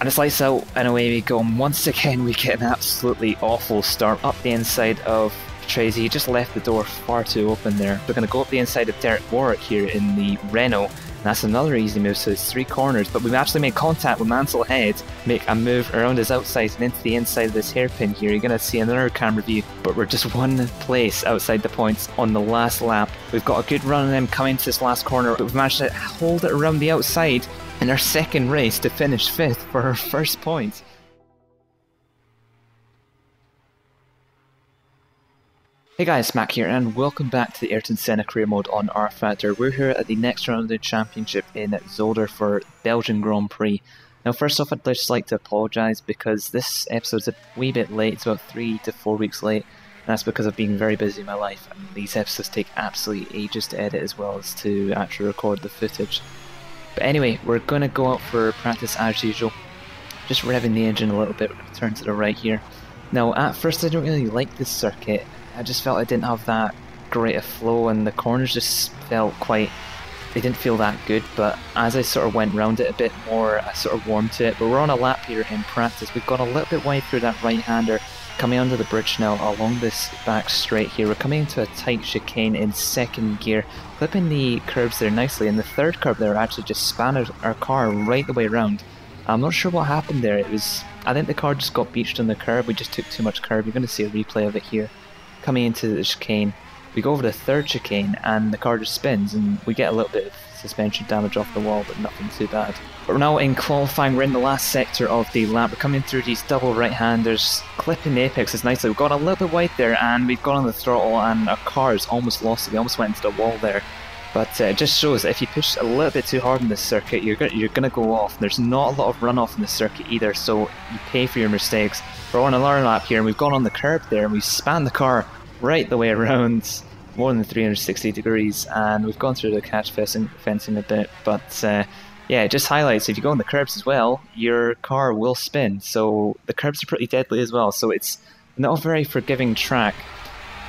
And it's lights out and away we go. And once again we get an absolutely awful start up the inside of Tracy. He just left the door far too open there. We're going to go up the inside of Derek Warwick here in the Renault. And that's another easy move, so it's 3 corners. But we've actually made contact with Mansell ahead. Make a move around his outside and into the inside of this hairpin here. You're going to see another camera view. But we're just 1 place outside the points on the last lap. We've got a good run on them coming to this last corner. But we've managed to hold it around the outside in our second race to finish 5th for our first point. Hey guys, Mac here and welcome back to the Ayrton Senna career mode on rFactor. We're here at the next round of the championship in Zolder for Belgian Grand Prix. Now first off, I'd just like to apologise because this episode's a wee bit late. It's about 3 to 4 weeks late, and that's because I've been very busy in my life and these episodes take absolutely ages to edit as well as to actually record the footage. But anyway, we're going to go out for practice as usual. Just revving the engine a little bit. We're going to turn to the right here. Now at first I don't really like this circuit. I just felt I didn't have that great a flow and the corners just felt quite, they didn't feel that good, but as I sort of went round it a bit more, I sort of warmed to it. But we're on a lap here in practice. We've got a little bit wide through that right-hander, coming under the bridge now along this back straight here. We're coming into a tight chicane in 2nd gear, clipping the curbs there nicely, and the 3rd curb there actually just span our car right the way around. I'm not sure what happened there. I think the car just got beached on the curb. We just took too much curb. You're going to see a replay of it here. Coming into the chicane, we go over the 3rd chicane and the car just spins and we get a little bit of suspension damage off the wall, but nothing too bad. But we're now in qualifying. We're in the last sector of the lap. We're coming through these double right-handers, clipping the apexes nicely. We've gone a little bit wide there and we've gone on the throttle and our car's almost lost it. We almost went into the wall there. But it just shows that if you push a little bit too hard in this circuit, you're going to go off. There's not a lot of runoff in this circuit either, so you pay for your mistakes. We're on another lap here and we've gone on the curb there and we've spanned the car right the way around, more than 360 degrees, and we've gone through the catch fencing a bit. But yeah, it just highlights if you go on the curbs as well, your car will spin. So the curbs are pretty deadly as well, so it's not a very forgiving track.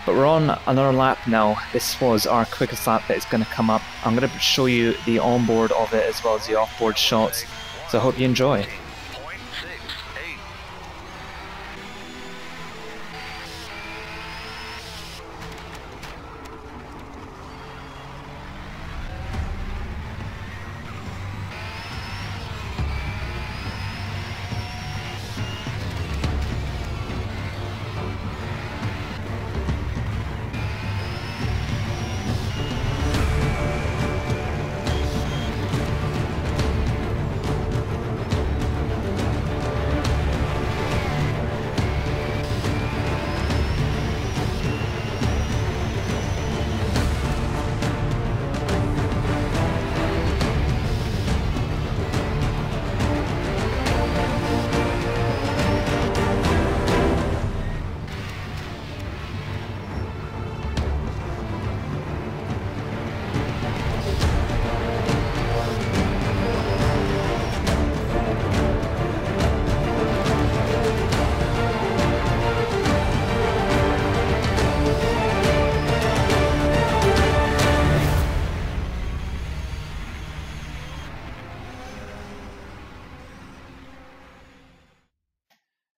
But we're on another lap now. This was our quickest lap that is going to come up. I'm going to show you the onboard of it as well as the offboard shots, so I hope you enjoy.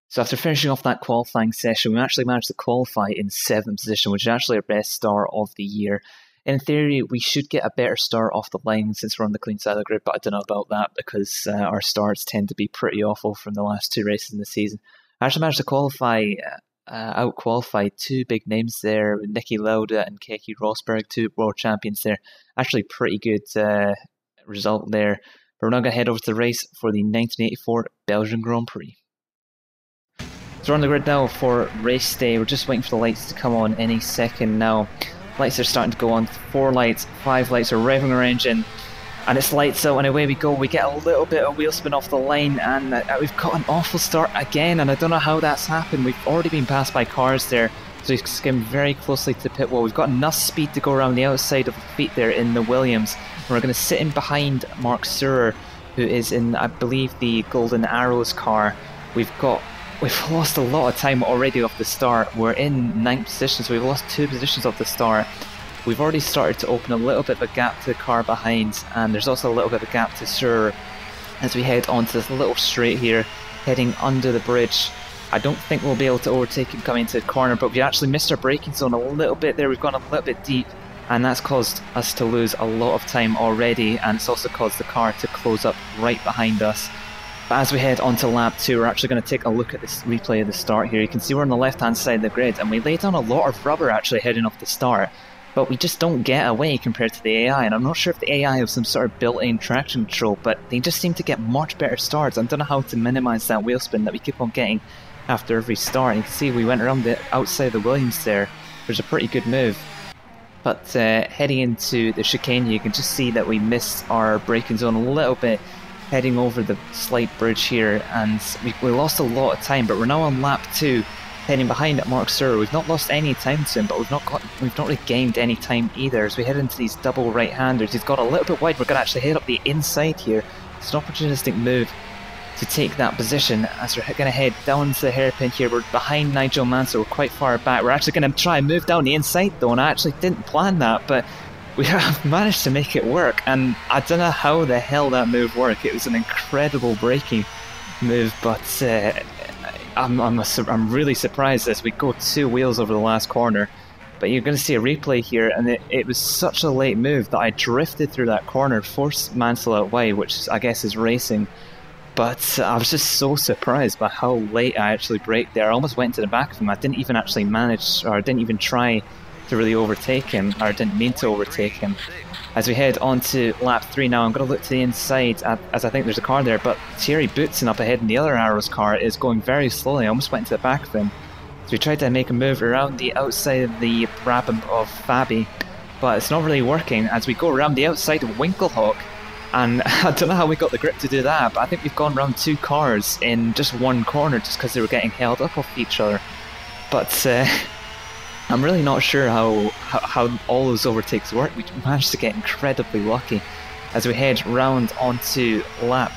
So after finishing off that qualifying session, we actually managed to qualify in 7th position, which is actually our best start of the year. In theory, we should get a better start off the line since we're on the clean side of the grid, but I don't know about that because our starts tend to be pretty awful from the last 2 races in the season. I actually managed to qualify, out-qualify 2 big names there, Niki Lauda and Keke Rosberg, 2 world champions there. Actually pretty good result there. But we're now going to head over to the race for the 1984 Belgian Grand Prix. So we're on the grid now for race day. We're just waiting for the lights to come on any second now. Lights are starting to go on. 4 lights, 5 lights are revving our engine. And it's lights out and away we go. We get a little bit of wheel spin off the line and we've got an awful start again. And I don't know how that's happened. We've already been passed by cars there. So we've skimmed very closely to the pit wall. We've got enough speed to go around the outside of the feet there in the Williams. And we're going to sit in behind Mark Surer, who is in, I believe, the Golden Arrows car. We've lost a lot of time already off the start. We're in 9th position, so we've lost 2 positions off the start. We've already started to open a little bit of a gap to the car behind, and there's also a little bit of a gap to Surer. as we head onto this little straight here, heading under the bridge. I don't think we'll be able to overtake him coming into the corner, but we actually missed our braking zone a little bit there. We've gone a little bit deep, and that's caused us to lose a lot of time already, and it's also caused the car to close up right behind us. But as we head onto lap 2, we're actually going to take a look at this replay of the start here. You can see we're on the left hand side of the grid, and we laid down a lot of rubber actually heading off the start, but we just don't get away compared to the AI. And I'm not sure if the AI have some sort of built-in traction control, but they just seem to get much better starts. I don't know how to minimise that wheel spin that we keep on getting after every start. And you can see we went around the outside of the Williams there. There's a pretty good move. But heading into the chicane, you can just see that we missed our braking zone a little bit heading over the slight bridge here, and we lost a lot of time. But we're now on lap 2, heading behind at Mark Surer. We've not lost any time to him, but we've not really gained any time either as we head into these double right-handers. He's got a little bit wide. We're going to actually head up the inside here. It's an opportunistic move to take that position as we're going to head down to the hairpin here. We're behind Nigel Mansell, we're quite far back. We're actually going to try and move down the inside though, and I actually didn't plan that, but we have managed to make it work, and I don't know how the hell that move worked. It was an incredible braking move, but I'm really surprised as we go 2 wheels over the last corner. But you're going to see a replay here, and it was such a late move that I drifted through that corner, forced Mansell out wide, which I guess is racing. But I was just so surprised by how late I actually braked there. I almost went to the back of him. I didn't even actually manage, or I didn't even try to really overtake him, or I didn't mean to overtake him. As we head on to lap 3 now, I'm going to look to the inside as I think there's a car there, but Thierry Boutsen up ahead in the other Arrows car is going very slowly. I almost went to the back of him. So we tried to make a move around the outside of the Brabham of Fabi, but it's not really working as we go around the outside of Winkelhock. And I don't know how we got the grip to do that, but I think we've gone around 2 cars in just one corner just because they were getting held up off each other. But I'm really not sure how all those overtakes work. We managed to get incredibly lucky as we head round onto lap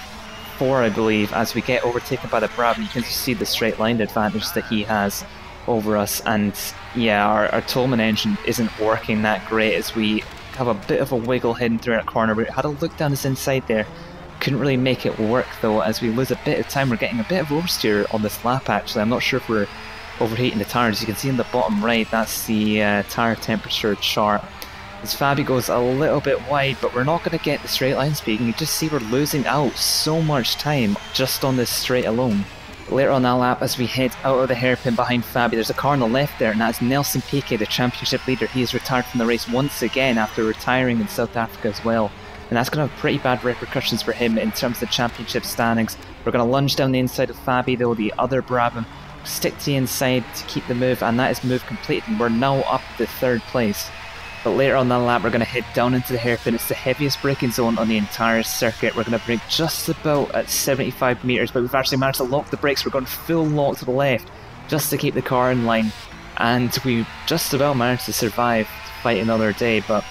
4, I believe, as we get overtaken by the Brabham. You can just see the straight line advantage that he has over us, and yeah, our Tolman engine isn't working that great as we have a bit of a wiggle heading through that corner. We had a look down this inside there, couldn't really make it work though as we lose a bit of time. We're getting a bit of oversteer on this lap actually. I'm not sure if we're overheating the tyres. You can see in the bottom right, that's the tyre temperature chart. As Fabi goes a little bit wide, but we're not going to get the straight line speed. You can just see we're losing out so much time just on this straight alone. Later on that lap, as we head out of the hairpin behind Fabi, there's a car on the left there, and that's Nelson Piquet, the championship leader. He is retired from the race once again after retiring in South Africa as well. And that's going to have pretty bad repercussions for him in terms of the championship standings. We're going to lunge down the inside of Fabi though, the other Brabham, stick to the inside to keep the move, and that is move completed, and we're now up to 3rd place. But later on that lap, we're going to head down into the hairpin. It's the heaviest braking zone on the entire circuit. We're going to brake just about at 75 metres, but we've actually managed to lock the brakes. We're going full lock to the left just to keep the car in line, and we just about managed to survive to fight another day, but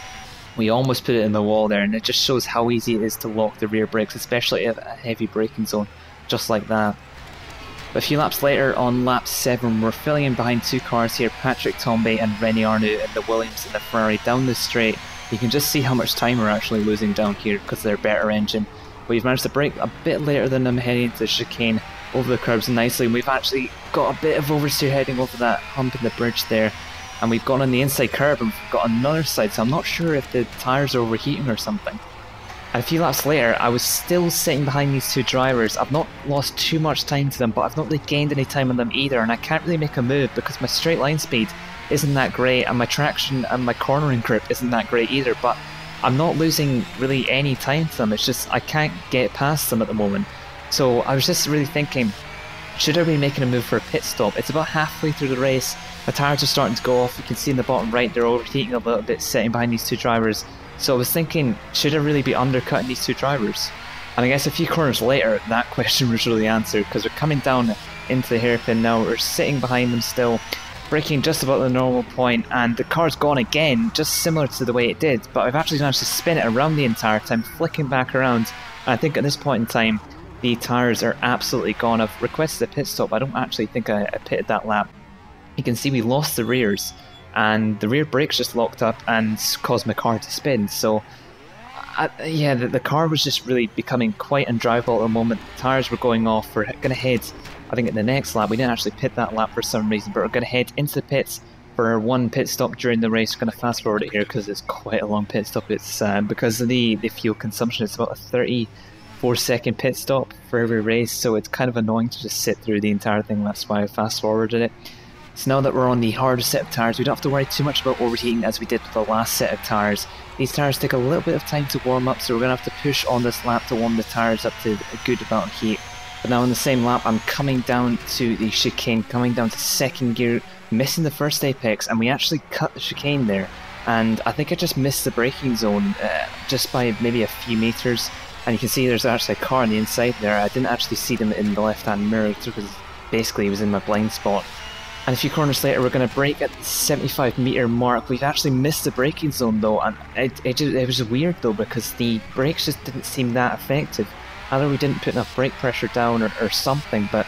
we almost put it in the wall there, and it just shows how easy it is to lock the rear brakes, especially at a heavy braking zone just like that. But a few laps later, on lap 7, we're filling in behind 2 cars here, Patrick Tambay and Rennie Arnoux in the Williams and the Ferrari down the straight. You can just see how much time we're actually losing down here because of their better engine. But we've managed to brake a bit later than them heading into the chicane over the curbs nicely, and we've actually got a bit of oversteer heading over that hump in the bridge there. And we've gone on the inside curb and we've got another side, so I'm not sure if the tyres are overheating or something. And a few laps later, I was still sitting behind these 2 drivers. I've not lost too much time to them, but I've not really gained any time on them either, and I can't really make a move because my straight line speed isn't that great, and my traction and my cornering grip isn't that great either, but I'm not losing really any time to them. It's just I can't get past them at the moment. So I was just really thinking, should I be making a move for a pit stop? It's about halfway through the race, my tyres are starting to go off. You can see in the bottom right, they're overheating a little bit sitting behind these 2 drivers. So I was thinking, should I really be undercutting these 2 drivers? And I guess a few corners later, that question was really answered, because we're coming down into the hairpin now. We're sitting behind them still, braking just about the normal point, and the car's gone again, just similar to the way it did, but I've actually managed to spin it around the entire time, flicking back around. And I think at this point in time, the tyres are absolutely gone. I've requested a pit stop. I don't actually think I pitted that lap. You can see we lost the rears, and the rear brakes just locked up and caused my car to spin. So Yeah, the car was just really becoming quite undrivable at the moment. The tyres were going off. We're going to head, I think, at the next lap. We didn't actually pit that lap for some reason, but we're going to head into the pits for one pit stop during the race. We're going to fast forward it here because it's quite a long pit stop. It's because of the fuel consumption. It's about a 34-second pit stop for every race, so it's kind of annoying to just sit through the entire thing. That's why I fast forwarded it. So now that we're on the hardest set of tyres, we don't have to worry too much about overheating as we did with the last set of tyres. These tyres take a little bit of time to warm up, so we're going to have to push on this lap to warm the tyres up to a good amount of heat. But now in the same lap, I'm coming down to the chicane, coming down to second gear, missing the first apex, and we actually cut the chicane there. And I think I just missed the braking zone just by maybe a few meters. And you can see there's actually a car on the inside there. I didn't actually see them in the left-hand mirror because basically it was in my blind spot. And a few corners later, we're going to brake at the 75-meter mark. We've actually missed the braking zone though, and it was weird though because the brakes just didn't seem that effective. Either we didn't put enough brake pressure down or something, but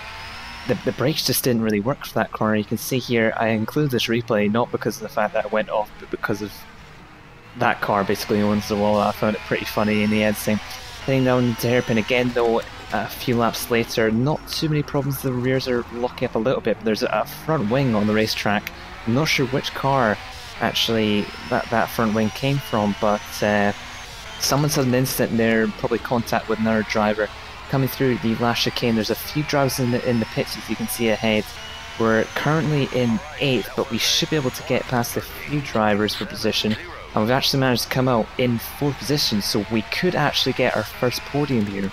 the brakes just didn't really work for that corner. You can see here, I include this replay not because of the fact that it went off, but because of that car basically owns the wall. I found it pretty funny in the editing. Heading down to hairpin again though. A few laps later, not too many problems. The rears are locking up a little bit, but there's a front wing on the racetrack. I'm not sure which car actually that front wing came from, but someone's had an incident there, probably contact with another driver. Coming through the last chicane, there's a few drivers in the pits as you can see ahead. We're currently in 8th, but we should be able to get past a few drivers for position. And we've actually managed to come out in 4th position, so we could actually get our first podium here.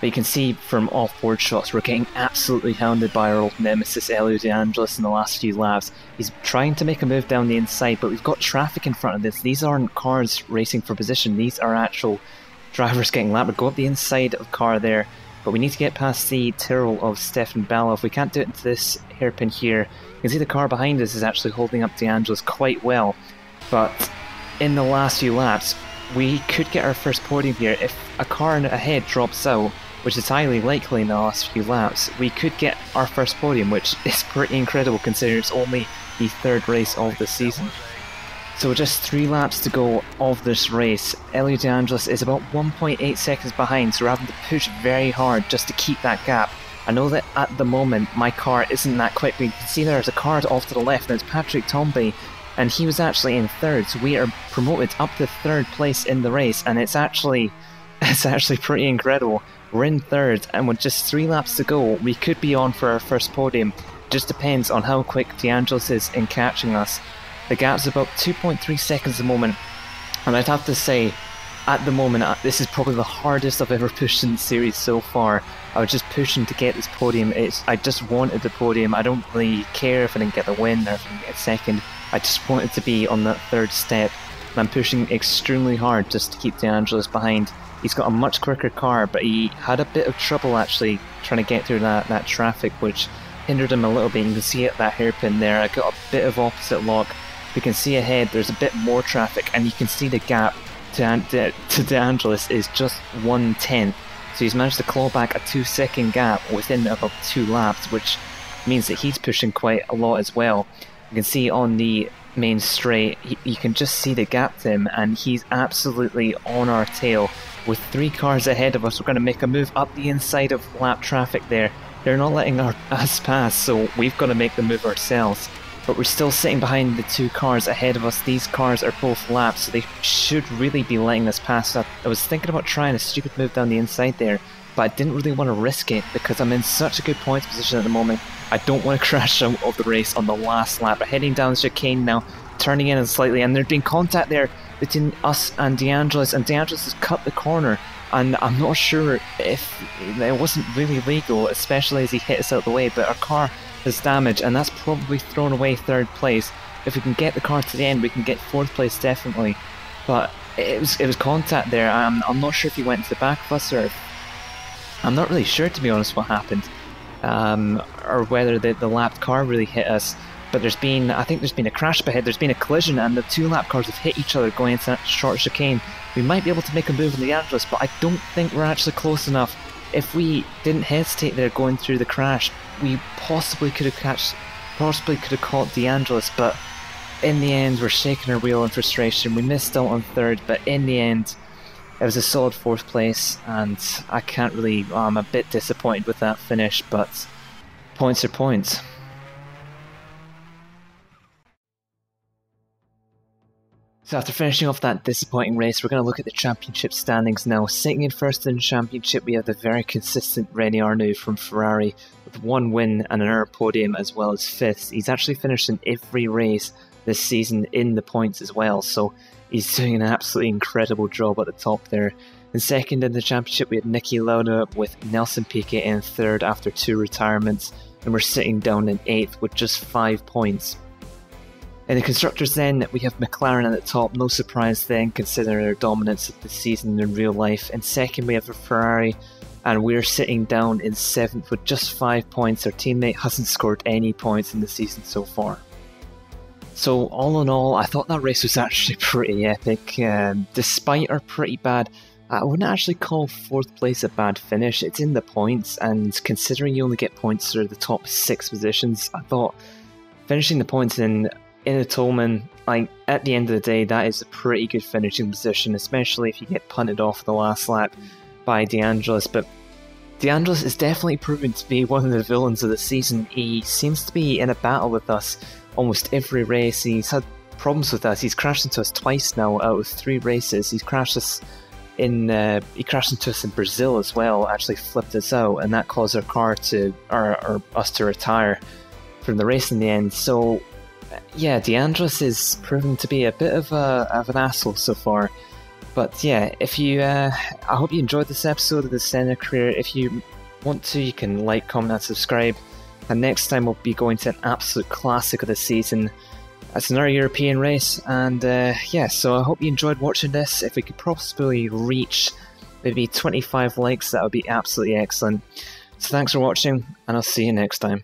But you can see from off-board shots, we're getting absolutely hounded by our old nemesis, Elio De Angelis, in the last few laps. He's trying to make a move down the inside, but we've got traffic in front of this. These aren't cars racing for position, these are actual drivers getting lapped. We'll go up the inside of the car there, but we need to get past the Tyrrell of Stefan Balov. We can't do it into this hairpin here. You can see the car behind us is actually holding up De Angelis quite well, but in the last few laps, we could get our first podium here. If a car ahead drops out, which is highly likely in the last few laps, we could get our first podium, which is pretty incredible considering it's only the 3rd race of the season. So just 3 laps to go of this race. Elio De Angelis is about 1.8 seconds behind, so we're having to push very hard just to keep that gap. I know that at the moment my car isn't that quick, but you can see there's a car off to the left, and it's Patrick Tombe, and he was actually in 3rd, so we are promoted up to 3rd place in the race, and it's actually pretty incredible. We're in 3rd, and with just 3 laps to go, we could be on for our first podium. Just depends on how quick De Angelis is in catching us. The gap's about 2.3 seconds at the moment, and I'd have to say, at the moment, this is probably the hardest I've ever pushed in the series so far. I was just pushing to get this podium. I just wanted the podium. I don't really care if I didn't get the win or if I didn't get 2nd. I just wanted to be on that 3rd step, and I'm pushing extremely hard just to keep De Angelis behind. He's got a much quicker car, but he had a bit of trouble actually trying to get through that traffic, which hindered him a little bit. You can see at that hairpin there, I got a bit of opposite lock. We can see ahead there's a bit more traffic, and you can see the gap to De Angelis is just 1/10. So he's managed to claw back a 2-second gap within about 2 laps, which means that he's pushing quite a lot as well. You can see on the main straight, you can just see the gap to him, and he's absolutely on our tail. With 3 cars ahead of us, we're going to make a move up the inside of lap traffic there. They're not letting us pass, so we've got to make the move ourselves. But we're still sitting behind the 2 cars ahead of us. These cars are both laps, so they should really be letting us pass. I was thinking about trying a stupid move down the inside there, but I didn't really want to risk it because I'm in such a good points position at the moment. I don't want to crash out of the race on the last lap. We're heading down the chicane now, turning in slightly, and there's been contact there between us and De Angelis has cut the corner, and I'm not sure if it wasn't really legal, especially as he hit us out the way, but our car is damaged, and that's probably thrown away 3rd place. If we can get the car to the end, we can get 4th place definitely, but it was contact there. I'm not sure if he went to the back of us, or I'm not really sure to be honest what happened, or whether the lapped car really hit us. But I think there's been a crash up ahead, there's been a collision, and the 2 lap cars have hit each other going into that short chicane. We might be able to make a move in De Angelis, but I don't think we're actually close enough. If we didn't hesitate there going through the crash, we possibly could have caught De Angelis, but in the end we're shaking our wheel in frustration. We missed out on 3rd, but in the end It was a solid 4th place, and I can't really, I'm a bit disappointed with that finish, but points are points. So after finishing off that disappointing race, we're going to look at the championship standings now. Sitting in first in the championship, we have the very consistent Rene Arnoux from Ferrari with 1 win and another podium as well as 5th. He's actually finished in every race this season in the points as well, so he's doing an absolutely incredible job at the top there. In second in the championship, we had Niki Lauda with Nelson Piquet in 3rd after 2 retirements, and we're sitting down in 8th with just 5 points. In the Constructors then, we have McLaren at the top, no surprise then considering their dominance of the season in real life. In second we have a Ferrari, and we're sitting down in 7th with just 5 points. Our teammate hasn't scored any points in the season so far. So all in all, I thought that race was actually pretty epic. Despite our pretty bad, I wouldn't actually call 4th place a bad finish. It's in the points, and considering you only get points for the top 6 positions, I thought finishing the points in a Tolman, like, at the end of the day, that is a pretty good finishing position, especially if you get punted off the last lap by De Angelis. But De Angelis is definitely proven to be one of the villains of the season. He seems to be in a battle with us almost every race. He's had problems with us. He's crashed into us twice now out of 3 races. He crashed into us in Brazil as well, actually flipped us out, and that caused our car to, or us to retire from the race in the end. So yeah, De Angelis is proven to be a bit of an asshole so far. But yeah, if you, I hope you enjoyed this episode of the Senna career. If you want to, you can like, comment and subscribe. And next time we'll be going to an absolute classic of the season. It's another European race. And yeah, so I hope you enjoyed watching this. If we could possibly reach maybe 25 likes, that would be absolutely excellent. So thanks for watching, and I'll see you next time.